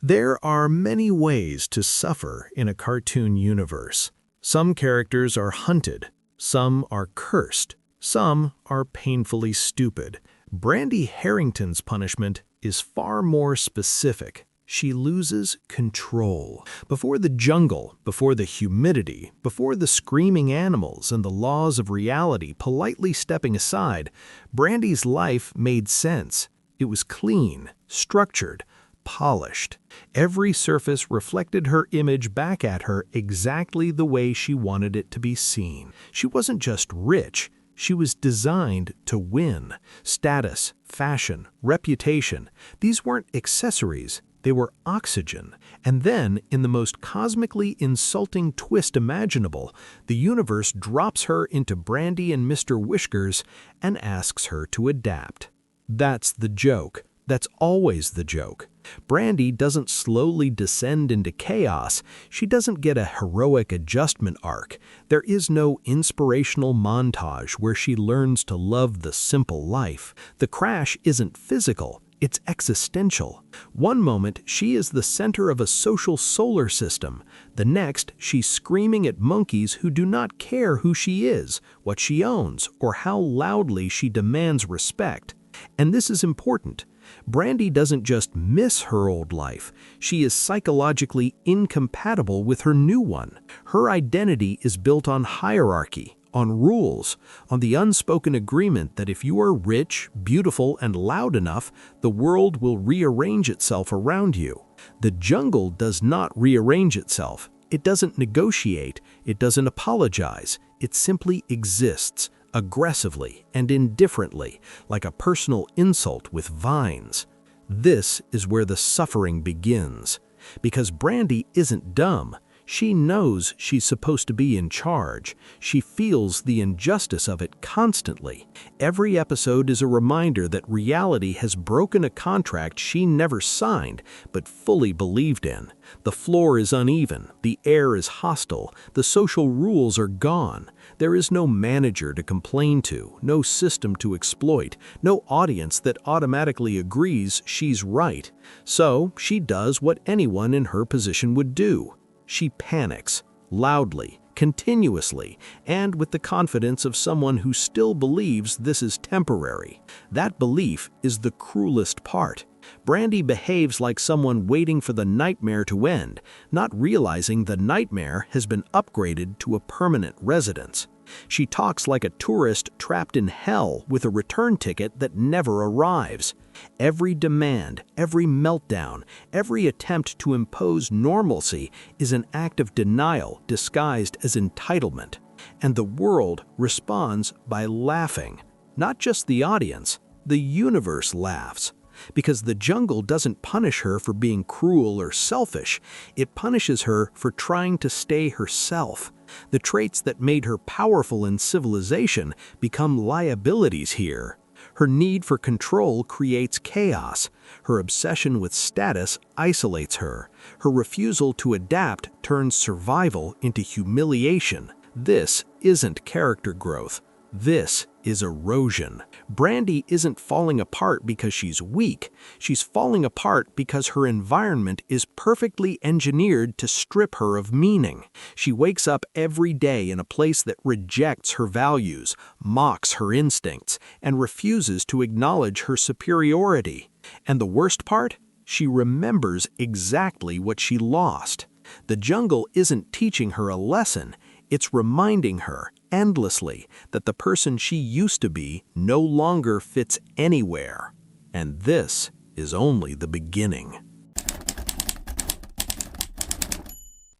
There are many ways to suffer in a cartoon universe. Some characters are hunted, some are cursed, some are painfully stupid. Brandy Harrington's punishment is far more specific. She loses control. Before the jungle, before the humidity, before the screaming animals and the laws of reality politely stepping aside, Brandy's life made sense. It was clean, structured, polished. Every surface reflected her image back at her exactly the way she wanted it to be seen. She wasn't just rich, she was designed to win. Status, fashion, reputation, these weren't accessories, they were oxygen. And then, in the most cosmically insulting twist imaginable, the universe drops her into Brandy and Mr. Whiskers and asks her to adapt. That's the joke. That's always the joke. Brandy doesn't slowly descend into chaos. She doesn't get a heroic adjustment arc. There is no inspirational montage where she learns to love the simple life. The crash isn't physical. It's existential. One moment, she is the center of a social solar system. The next, she's screaming at monkeys who do not care who she is, what she owns, or how loudly she demands respect. And this is important. Brandy doesn't just miss her old life, she is psychologically incompatible with her new one. Her identity is built on hierarchy, on rules, on the unspoken agreement that if you are rich, beautiful, and loud enough, the world will rearrange itself around you. The jungle does not rearrange itself. It doesn't negotiate. It doesn't apologize. It simply exists, aggressively and indifferently, like a personal insult with vines. This is where the suffering begins. Because Brandy isn't dumb. She knows she's supposed to be in charge. She feels the injustice of it constantly. Every episode is a reminder that reality has broken a contract she never signed, but fully believed in. The floor is uneven, the air is hostile, the social rules are gone. There is no manager to complain to, no system to exploit, no audience that automatically agrees she's right. So she does what anyone in her position would do. She panics, loudly, continuously, and with the confidence of someone who still believes this is temporary. That belief is the cruelest part. Brandy behaves like someone waiting for the nightmare to end, not realizing the nightmare has been upgraded to a permanent residence. She talks like a tourist trapped in hell with a return ticket that never arrives. Every demand, every meltdown, every attempt to impose normalcy is an act of denial disguised as entitlement. And the world responds by laughing. Not just the audience, the universe laughs. Because the jungle doesn't punish her for being cruel or selfish, it punishes her for trying to stay herself. The traits that made her powerful in civilization become liabilities here. Her need for control creates chaos. Her obsession with status isolates her. Her refusal to adapt turns survival into humiliation. This isn't character growth. This is erosion. Brandy isn't falling apart because she's weak. She's falling apart because her environment is perfectly engineered to strip her of meaning. She wakes up every day in a place that rejects her values, mocks her instincts, and refuses to acknowledge her superiority. And the worst part? She remembers exactly what she lost. The jungle isn't teaching her a lesson. It's reminding her, endlessly, that the person she used to be no longer fits anywhere. And this is only the beginning.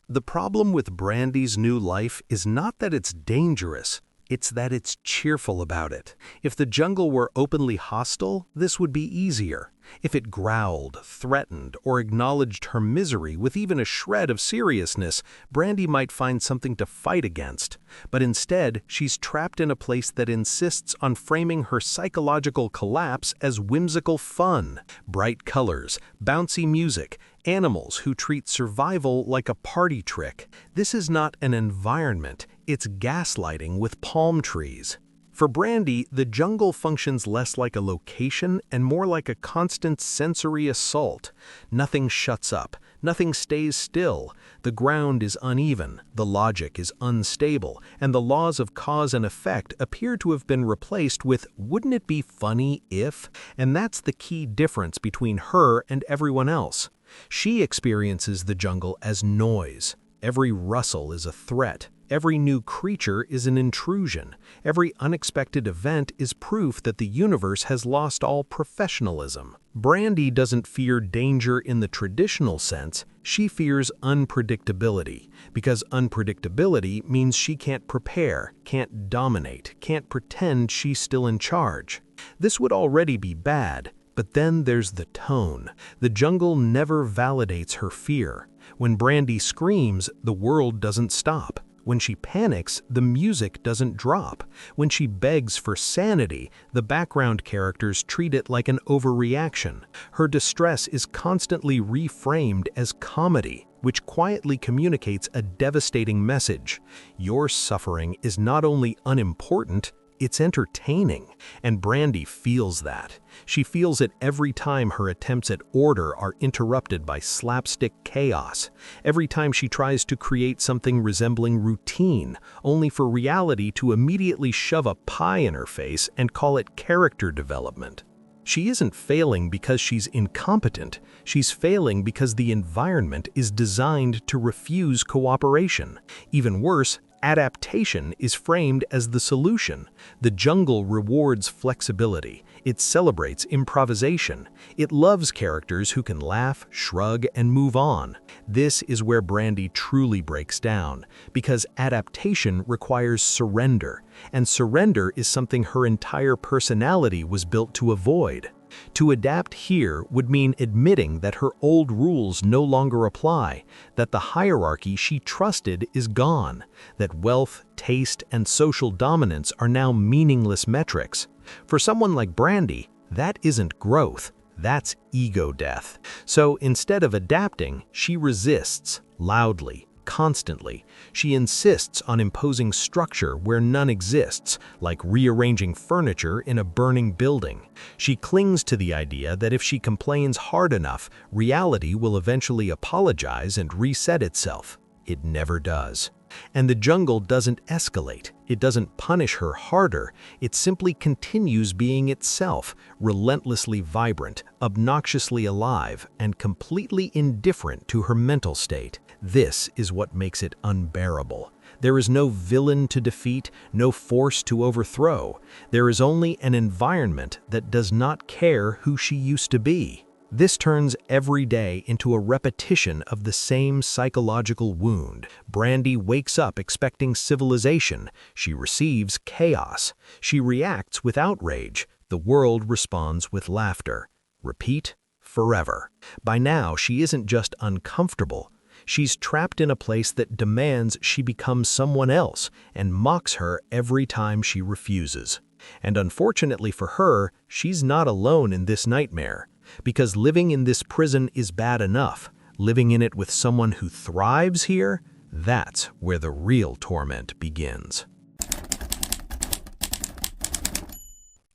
The problem with Brandy's new life is not that it's dangerous, it's that it's cheerful about it. If the jungle were openly hostile, this would be easier. If it growled, threatened, or acknowledged her misery with even a shred of seriousness, Brandy might find something to fight against. But instead, she's trapped in a place that insists on framing her psychological collapse as whimsical fun. Bright colors, bouncy music, animals who treat survival like a party trick. This is not an environment, it's gaslighting with palm trees. For Brandy, the jungle functions less like a location and more like a constant sensory assault. Nothing shuts up, nothing stays still. The ground is uneven, the logic is unstable, and the laws of cause and effect appear to have been replaced with "wouldn't it be funny if?" And that's the key difference between her and everyone else. She experiences the jungle as noise. Every rustle is a threat. Every new creature is an intrusion. Every unexpected event is proof that the universe has lost all professionalism. Brandy doesn't fear danger in the traditional sense, she fears unpredictability, because unpredictability means she can't prepare, can't dominate, can't pretend she's still in charge. This would already be bad, but then there's the tone. The jungle never validates her fear. When Brandy screams, the world doesn't stop. When she panics, the music doesn't drop. When she begs for sanity, the background characters treat it like an overreaction. Her distress is constantly reframed as comedy, which quietly communicates a devastating message. Your suffering is not only unimportant, it's entertaining, and Brandy feels that. She feels it every time her attempts at order are interrupted by slapstick chaos, every time she tries to create something resembling routine, only for reality to immediately shove a pie in her face and call it character development. She isn't failing because she's incompetent, she's failing because the environment is designed to refuse cooperation. Even worse, adaptation is framed as the solution. The jungle rewards flexibility. It celebrates improvisation. It loves characters who can laugh, shrug, and move on. This is where Brandy truly breaks down, because adaptation requires surrender, and surrender is something her entire personality was built to avoid. To adapt here would mean admitting that her old rules no longer apply, that the hierarchy she trusted is gone, that wealth, taste, and social dominance are now meaningless metrics. For someone like Brandy, that isn't growth, that's ego death. So instead of adapting, she resists, loudly, constantly. She insists on imposing structure where none exists, like rearranging furniture in a burning building. She clings to the idea that if she complains hard enough, reality will eventually apologize and reset itself. It never does. And the jungle doesn't escalate. It doesn't punish her harder. It simply continues being itself, relentlessly vibrant, obnoxiously alive, and completely indifferent to her mental state. This is what makes it unbearable. There is no villain to defeat, no force to overthrow. There is only an environment that does not care who she used to be. This turns every day into a repetition of the same psychological wound. Brandy wakes up expecting civilization. She receives chaos. She reacts with outrage. The world responds with laughter. Repeat forever. By now, she isn't just uncomfortable. She's trapped in a place that demands she become someone else and mocks her every time she refuses. And unfortunately for her, she's not alone in this nightmare. Because living in this prison is bad enough. Living in it with someone who thrives here, that's where the real torment begins.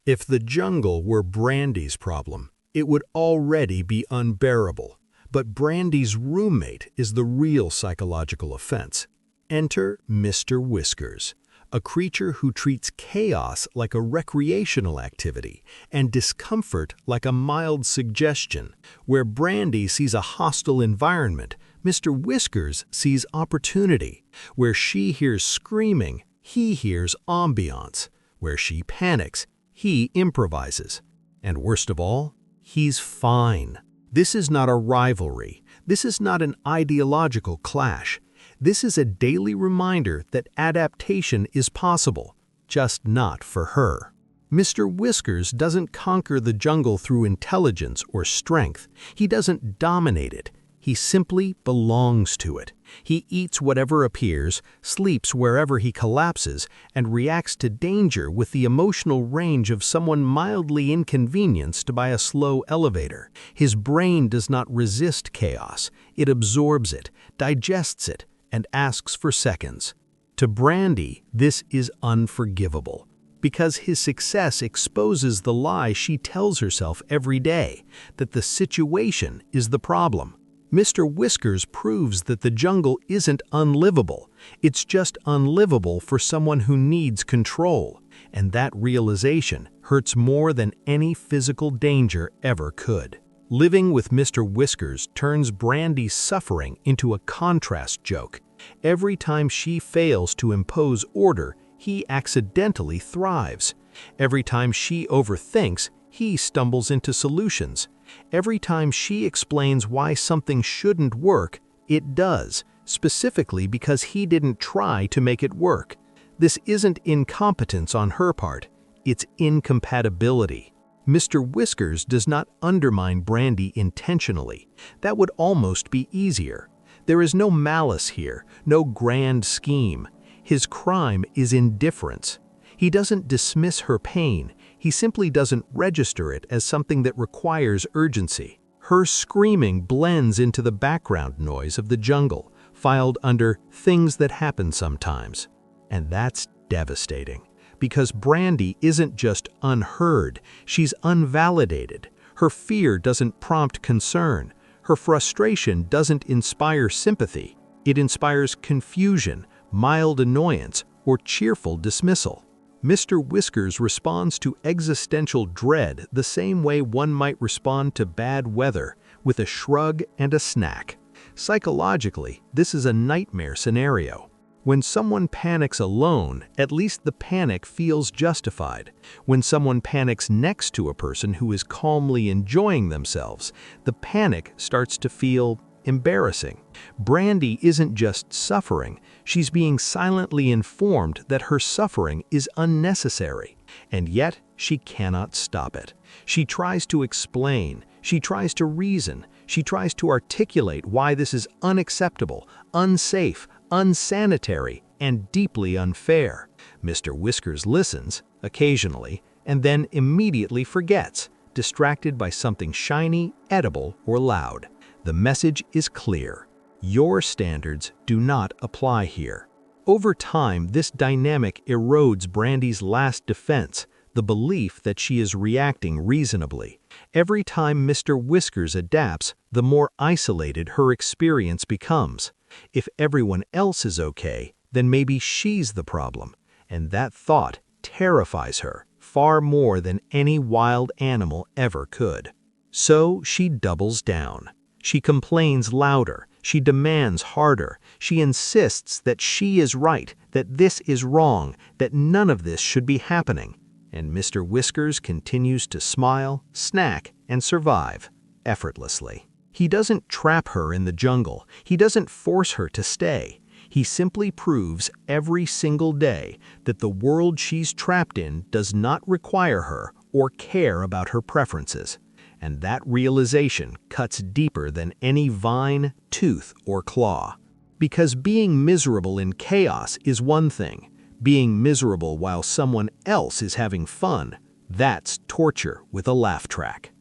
If the jungle were Brandy's problem, it would already be unbearable. But Brandy's roommate is the real psychological offense. Enter Mr. Whiskers, a creature who treats chaos like a recreational activity and discomfort like a mild suggestion. Where Brandy sees a hostile environment, Mr. Whiskers sees opportunity. Where she hears screaming, he hears ambiance. Where she panics, he improvises. And worst of all, he's fine. This is not a rivalry. This is not an ideological clash. This is a daily reminder that adaptation is possible, just not for her. Mr. Whiskers doesn't conquer the jungle through intelligence or strength. He doesn't dominate it. He simply belongs to it. He eats whatever appears, sleeps wherever he collapses, and reacts to danger with the emotional range of someone mildly inconvenienced by a slow elevator. His brain does not resist chaos. It absorbs it, digests it, and asks for seconds. To Brandy, this is unforgivable, because his success exposes the lie she tells herself every day, that the situation is the problem. Mr. Whiskers proves that the jungle isn't unlivable. It's just unlivable for someone who needs control. And that realization hurts more than any physical danger ever could. Living with Mr. Whiskers turns Brandy's suffering into a contrast joke. Every time she fails to impose order, he accidentally thrives. Every time she overthinks, he stumbles into solutions. Every time she explains why something shouldn't work, it does, specifically because he didn't try to make it work. This isn't incompetence on her part, it's incompatibility. Mr. Whiskers does not undermine Brandy intentionally. That would almost be easier. There is no malice here, no grand scheme. His crime is indifference. He doesn't dismiss her pain, he simply doesn't register it as something that requires urgency. Her screaming blends into the background noise of the jungle, filed under things that happen sometimes. And that's devastating, because Brandy isn't just unheard, she's unvalidated. Her fear doesn't prompt concern. Her frustration doesn't inspire sympathy. It inspires confusion, mild annoyance, or cheerful dismissal. Mr. Whiskers responds to existential dread the same way one might respond to bad weather, with a shrug and a snack. Psychologically, this is a nightmare scenario. When someone panics alone, at least the panic feels justified. When someone panics next to a person who is calmly enjoying themselves, the panic starts to feel embarrassing. Brandy isn't just suffering, she's being silently informed that her suffering is unnecessary. And yet, she cannot stop it. She tries to explain, she tries to reason, she tries to articulate why this is unacceptable, unsafe, unsanitary, and deeply unfair. Mr. Whiskers listens, occasionally, and then immediately forgets, distracted by something shiny, edible, or loud. The message is clear. Your standards do not apply here. Over time, this dynamic erodes Brandy's last defense, the belief that she is reacting reasonably. Every time Mr. Whiskers adapts, the more isolated her experience becomes. If everyone else is okay, then maybe she's the problem. And that thought terrifies her far more than any wild animal ever could. So she doubles down. She complains louder, she demands harder, she insists that she is right, that this is wrong, that none of this should be happening. And Mr. Whiskers continues to smile, snack, and survive effortlessly. He doesn't trap her in the jungle, he doesn't force her to stay. He simply proves every single day that the world she's trapped in does not require her or care about her preferences. And that realization cuts deeper than any vine, tooth, or claw. Because being miserable in chaos is one thing. Being miserable while someone else is having fun, that's torture with a laugh track.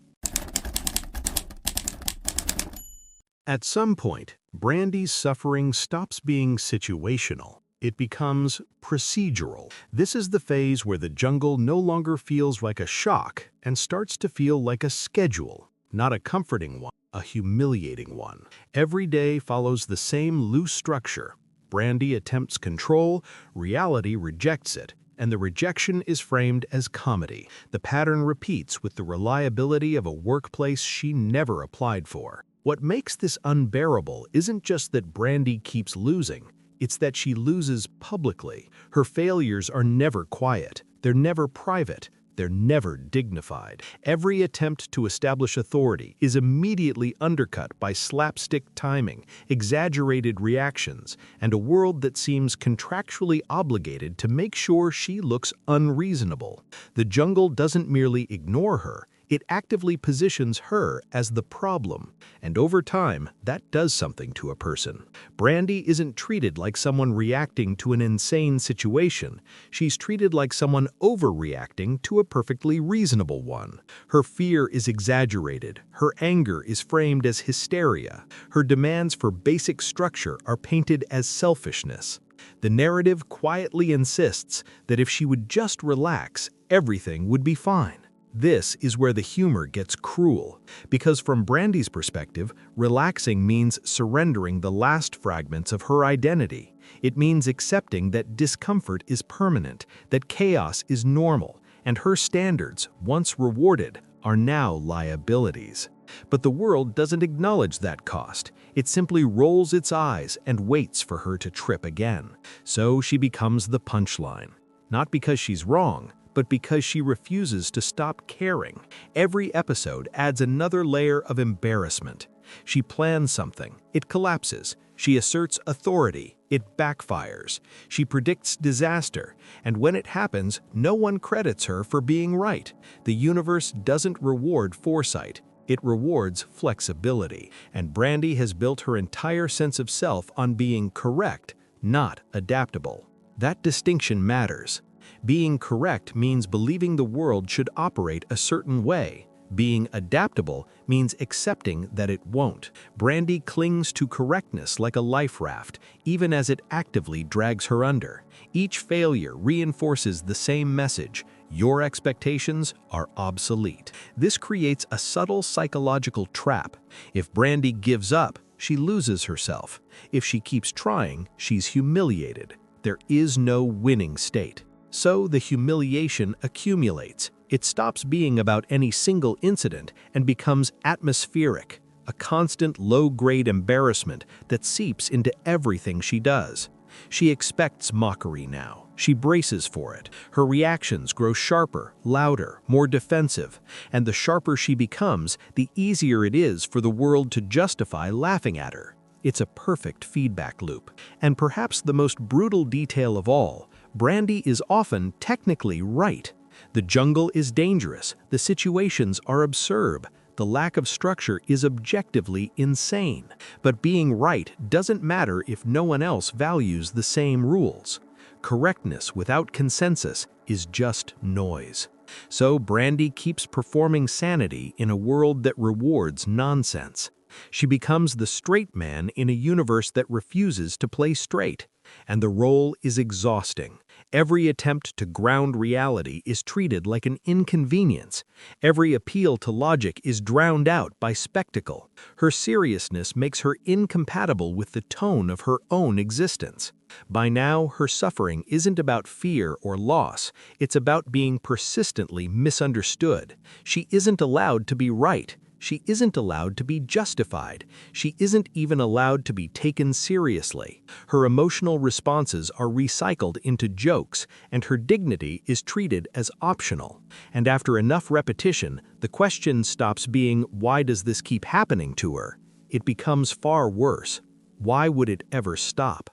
At some point, Brandy's suffering stops being situational. It becomes procedural. This is the phase where the jungle no longer feels like a shock and starts to feel like a schedule, not a comforting one, a humiliating one. Every day follows the same loose structure. Brandy attempts control, reality rejects it, and the rejection is framed as comedy. The pattern repeats with the reliability of a workplace she never applied for. What makes this unbearable isn't just that Brandy keeps losing. It's that she loses publicly. Her failures are never quiet. They're never private. They're never dignified. Every attempt to establish authority is immediately undercut by slapstick timing, exaggerated reactions, and a world that seems contractually obligated to make sure she looks unreasonable. The jungle doesn't merely ignore her. It actively positions her as the problem, and over time, that does something to a person. Brandy isn't treated like someone reacting to an insane situation. She's treated like someone overreacting to a perfectly reasonable one. Her fear is exaggerated. Her anger is framed as hysteria. Her demands for basic structure are painted as selfishness. The narrative quietly insists that if she would just relax, everything would be fine. This is where the humor gets cruel, because from Brandy's perspective, relaxing means surrendering the last fragments of her identity. It means accepting that discomfort is permanent, that chaos is normal, and her standards, once rewarded, are now liabilities. But the world doesn't acknowledge that cost. It simply rolls its eyes and waits for her to trip again. So she becomes the punchline. Not because she's wrong, but because she refuses to stop caring. Every episode adds another layer of embarrassment. She plans something, it collapses. She asserts authority, it backfires. She predicts disaster, and when it happens, no one credits her for being right. The universe doesn't reward foresight. It rewards flexibility, and Brandy has built her entire sense of self on being correct, not adaptable. That distinction matters. Being correct means believing the world should operate a certain way. Being adaptable means accepting that it won't. Brandy clings to correctness like a life raft, even as it actively drags her under. Each failure reinforces the same message: your expectations are obsolete. This creates a subtle psychological trap. If Brandy gives up, she loses herself. If she keeps trying, she's humiliated. There is no winning state. So the humiliation accumulates. It stops being about any single incident and becomes atmospheric, a constant low-grade embarrassment that seeps into everything she does. She expects mockery now. She braces for it. Her reactions grow sharper, louder, more defensive, and the sharper she becomes, the easier it is for the world to justify laughing at her. It's a perfect feedback loop. And perhaps the most brutal detail of all, Brandy is often technically right. The jungle is dangerous, the situations are absurd, the lack of structure is objectively insane. But being right doesn't matter if no one else values the same rules. Correctness without consensus is just noise. So Brandy keeps performing sanity in a world that rewards nonsense. She becomes the straight man in a universe that refuses to play straight. And the role is exhausting. Every attempt to ground reality is treated like an inconvenience. Every appeal to logic is drowned out by spectacle. Her seriousness makes her incompatible with the tone of her own existence. By now, her suffering isn't about fear or loss. It's about being persistently misunderstood. She isn't allowed to be right. She isn't allowed to be justified. She isn't even allowed to be taken seriously. Her emotional responses are recycled into jokes, and her dignity is treated as optional. And after enough repetition, the question stops being, why does this keep happening to her? It becomes far worse. Why would it ever stop?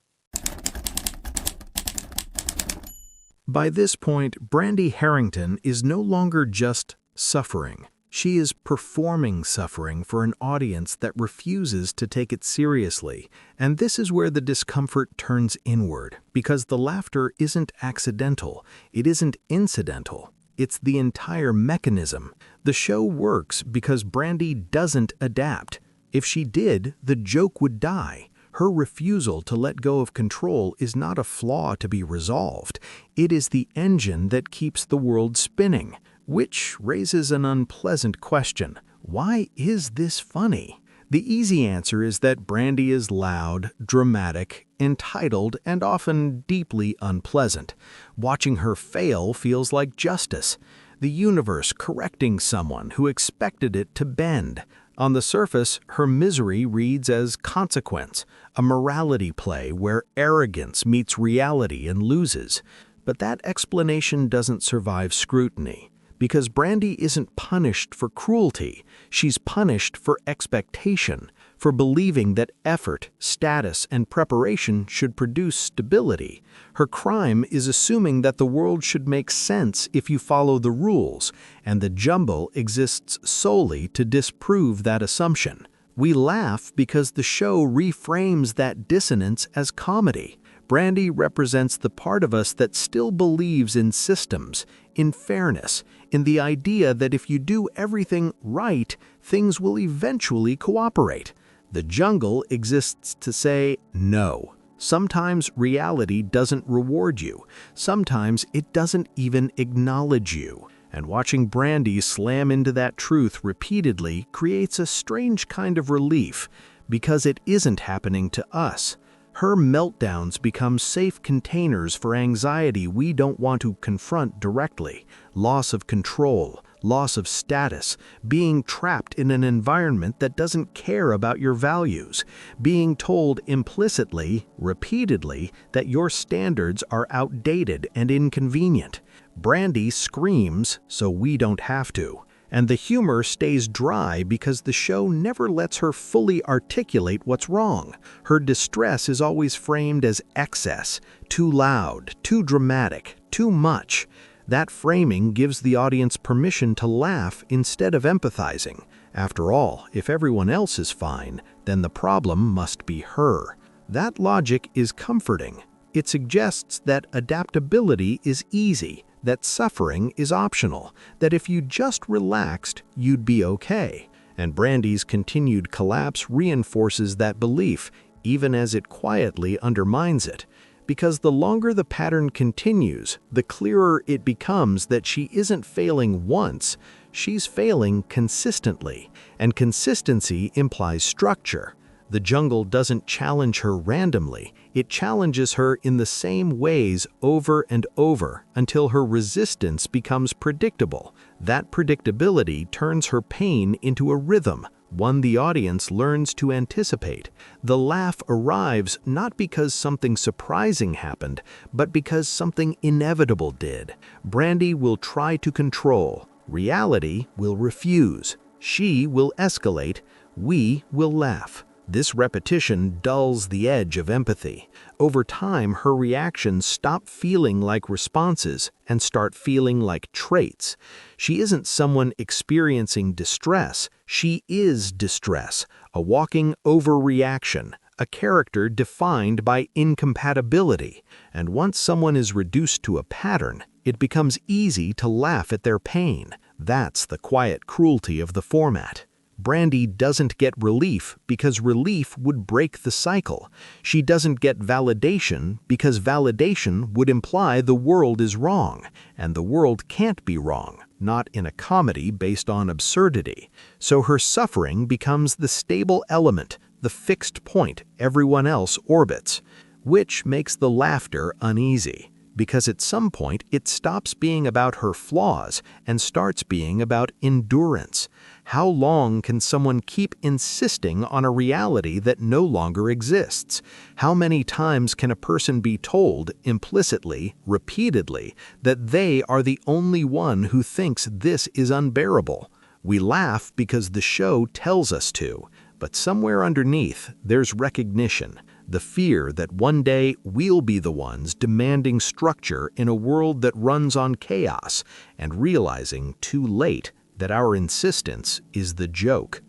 By this point, Brandy Harrington is no longer just suffering. She is performing suffering for an audience that refuses to take it seriously, and this is where the discomfort turns inward, because the laughter isn't accidental, it isn't incidental, it's the entire mechanism. The show works because Brandy doesn't adapt. If she did, the joke would die. Her refusal to let go of control is not a flaw to be resolved, it is the engine that keeps the world spinning. Which raises an unpleasant question. Why is this funny? The easy answer is that Brandy is loud, dramatic, entitled, and often deeply unpleasant. Watching her fail feels like justice. The universe correcting someone who expected it to bend. On the surface, her misery reads as consequence, a morality play where arrogance meets reality and loses. But that explanation doesn't survive scrutiny. Because Brandy isn't punished for cruelty, she's punished for expectation, for believing that effort, status, and preparation should produce stability. Her crime is assuming that the world should make sense if you follow the rules, and the jumble exists solely to disprove that assumption. We laugh because the show reframes that dissonance as comedy. Brandy represents the part of us that still believes in systems, in fairness, in the idea that if you do everything right, things will eventually cooperate. The jungle exists to say no. Sometimes reality doesn't reward you. Sometimes it doesn't even acknowledge you. And watching Brandy slam into that truth repeatedly creates a strange kind of relief, because it isn't happening to us. Her meltdowns become safe containers for anxiety we don't want to confront directly: loss of control, loss of status, being trapped in an environment that doesn't care about your values, being told implicitly, repeatedly, that your standards are outdated and inconvenient. Brandy screams so we don't have to. And the humor stays dry because the show never lets her fully articulate what's wrong. Her distress is always framed as excess, too loud, too dramatic, too much. That framing gives the audience permission to laugh instead of empathizing. After all, if everyone else is fine, then the problem must be her. That logic is comforting. It suggests that adaptability is easy, that suffering is optional, that if you just relaxed, you'd be okay. And Brandy's continued collapse reinforces that belief, even as it quietly undermines it. Because the longer the pattern continues, the clearer it becomes that she isn't failing once, she's failing consistently. And consistency implies structure. The jungle doesn't challenge her randomly. It challenges her in the same ways over and over until her resistance becomes predictable. That predictability turns her pain into a rhythm, one the audience learns to anticipate. The laugh arrives not because something surprising happened, but because something inevitable did. Brandy will try to control. Reality will refuse. She will escalate. We will laugh. This repetition dulls the edge of empathy. Over time, her reactions stop feeling like responses and start feeling like traits. She isn't someone experiencing distress. She is distress, a walking overreaction, a character defined by incompatibility. And once someone is reduced to a pattern, it becomes easy to laugh at their pain. That's the quiet cruelty of the format. Brandy doesn't get relief because relief would break the cycle. She doesn't get validation because validation would imply the world is wrong, and the world can't be wrong, not in a comedy based on absurdity. So her suffering becomes the stable element, the fixed point everyone else orbits, which makes the laughter uneasy. Because at some point it stops being about her flaws and starts being about endurance. How long can someone keep insisting on a reality that no longer exists? How many times can a person be told, implicitly, repeatedly, that they are the only one who thinks this is unbearable? We laugh because the show tells us to, but somewhere underneath there's recognition. The fear that one day we'll be the ones demanding structure in a world that runs on chaos, and realizing too late that our insistence is the joke.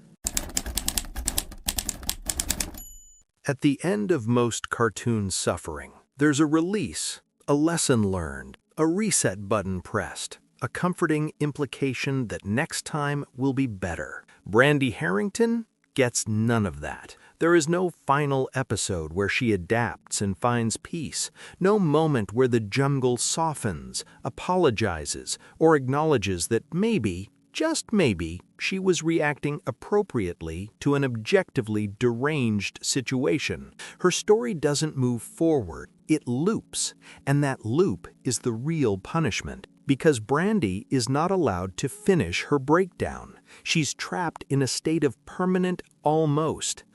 At the end of most cartoon suffering, there's a release, a lesson learned, a reset button pressed, a comforting implication that next time will be better. Brandy Harrington gets none of that. There is no final episode where she adapts and finds peace, no moment where the jungle softens, apologizes, or acknowledges that maybe, just maybe, she was reacting appropriately to an objectively deranged situation. Her story doesn't move forward, it loops, and that loop is the real punishment. Because Brandy is not allowed to finish her breakdown. She's trapped in a state of permanent almost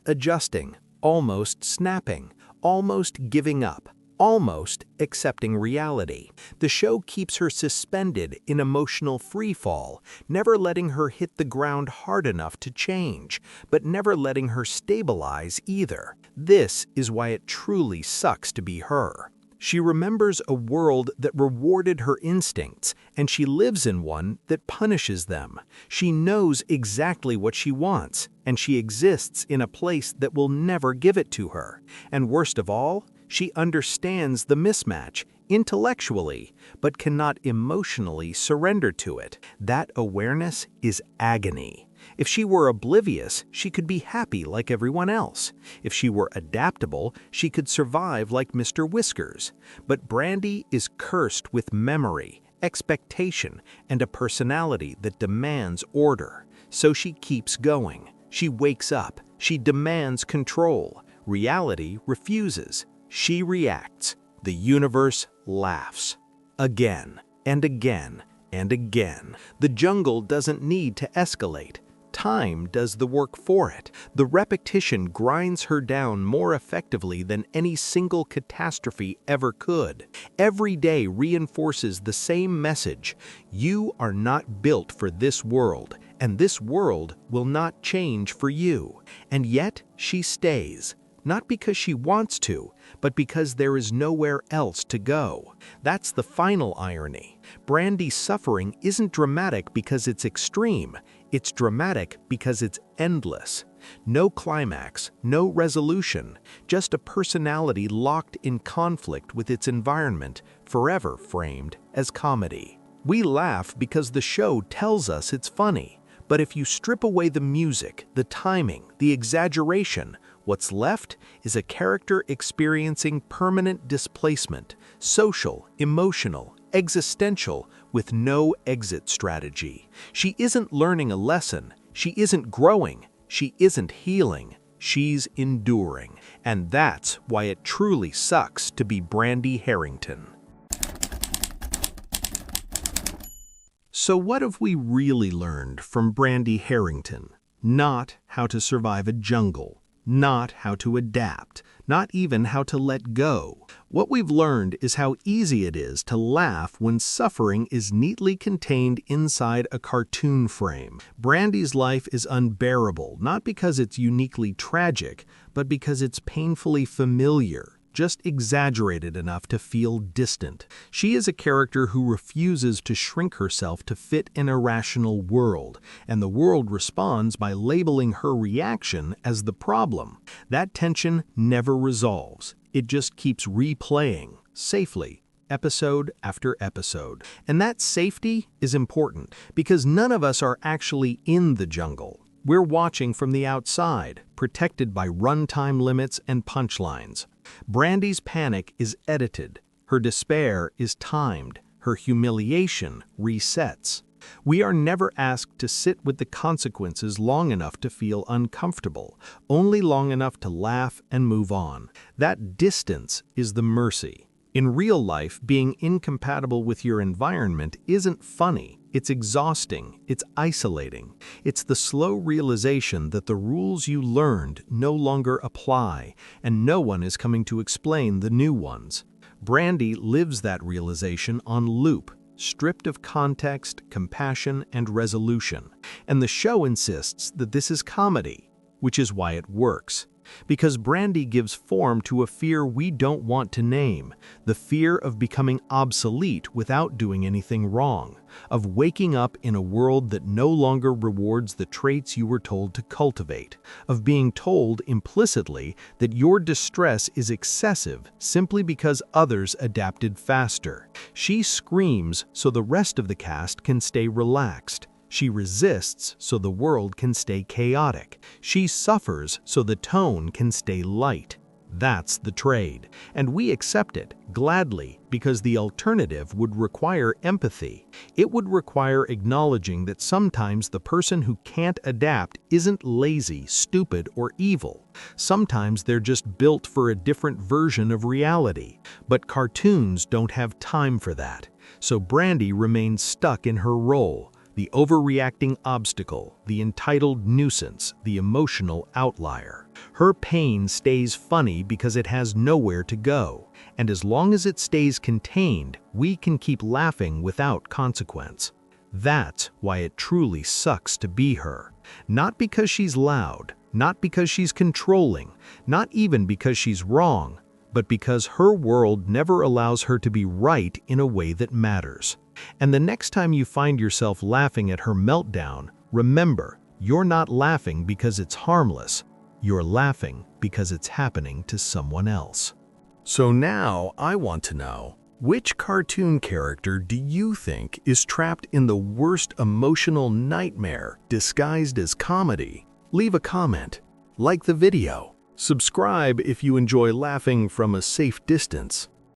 adjusting, almost snapping, almost giving up, almost accepting reality. The show keeps her suspended in emotional freefall, never letting her hit the ground hard enough to change, but never letting her stabilize either. This is why it truly sucks to be her. She remembers a world that rewarded her instincts, and she lives in one that punishes them. She knows exactly what she wants, and she exists in a place that will never give it to her. And worst of all, she understands the mismatch intellectually, but cannot emotionally surrender to it. That awareness is agony. If she were oblivious, she could be happy like everyone else. If she were adaptable, she could survive like Mr. Whiskers. But Brandy is cursed with memory, expectation, and a personality that demands order. So she keeps going. She wakes up. She demands control. Reality refuses. She reacts. The universe laughs. Again and again and again. The jungle doesn't need to escalate. Time does the work for it. The repetition grinds her down more effectively than any single catastrophe ever could. Every day reinforces the same message. You are not built for this world, and this world will not change for you. And yet she stays. Not because she wants to, but because there is nowhere else to go. That's the final irony. Brandy's suffering isn't dramatic because it's extreme. It's dramatic because it's endless. No climax, no resolution, just a personality locked in conflict with its environment, forever framed as comedy. We laugh because the show tells us it's funny. But if you strip away the music, the timing, the exaggeration, what's left is a character experiencing permanent displacement, social, emotional, existential, with no exit strategy. She isn't learning a lesson. She isn't growing. She isn't healing. She's enduring. And that's why it truly sucks to be Brandy Harrington. So what have we really learned from Brandy Harrington? Not how to survive a jungle. Not how to adapt, not even how to let go. What we've learned is how easy it is to laugh when suffering is neatly contained inside a cartoon frame. Brandy's life is unbearable, not because it's uniquely tragic, but because it's painfully familiar. Just exaggerated enough to feel distant. She is a character who refuses to shrink herself to fit an irrational world, and the world responds by labeling her reaction as the problem. That tension never resolves. It just keeps replaying, safely, episode after episode. And that safety is important, because none of us are actually in the jungle. We're watching from the outside, protected by runtime limits and punchlines. Brandy's panic is edited. Her despair is timed. Her humiliation resets. We are never asked to sit with the consequences long enough to feel uncomfortable, only long enough to laugh and move on. That distance is the mercy. In real life, being incompatible with your environment isn't funny. It's exhausting. It's isolating. It's the slow realization that the rules you learned no longer apply, and no one is coming to explain the new ones. Brandy lives that realization on loop, stripped of context, compassion, and resolution. And the show insists that this is comedy, which is why it works. Because Brandy gives form to a fear we don't want to name, the fear of becoming obsolete without doing anything wrong, of waking up in a world that no longer rewards the traits you were told to cultivate, of being told implicitly that your distress is excessive simply because others adapted faster. She screams so the rest of the cast can stay relaxed. She resists so the world can stay chaotic. She suffers so the tone can stay light. That's the trade. And we accept it, gladly, because the alternative would require empathy. It would require acknowledging that sometimes the person who can't adapt isn't lazy, stupid, or evil. Sometimes they're just built for a different version of reality. But cartoons don't have time for that. So Brandy remains stuck in her role. The overreacting obstacle, the entitled nuisance, the emotional outlier. Her pain stays funny because it has nowhere to go, and as long as it stays contained, we can keep laughing without consequence. That's why it truly sucks to be her. Not because she's loud, not because she's controlling, not even because she's wrong, but because her world never allows her to be right in a way that matters. And the next time you find yourself laughing at her meltdown, remember, you're not laughing because it's harmless. You're laughing because it's happening to someone else. So now I want to know, Which cartoon character do you think is trapped in the worst emotional nightmare disguised as comedy? Leave a comment, like the video, subscribe if you enjoy laughing from a safe distance.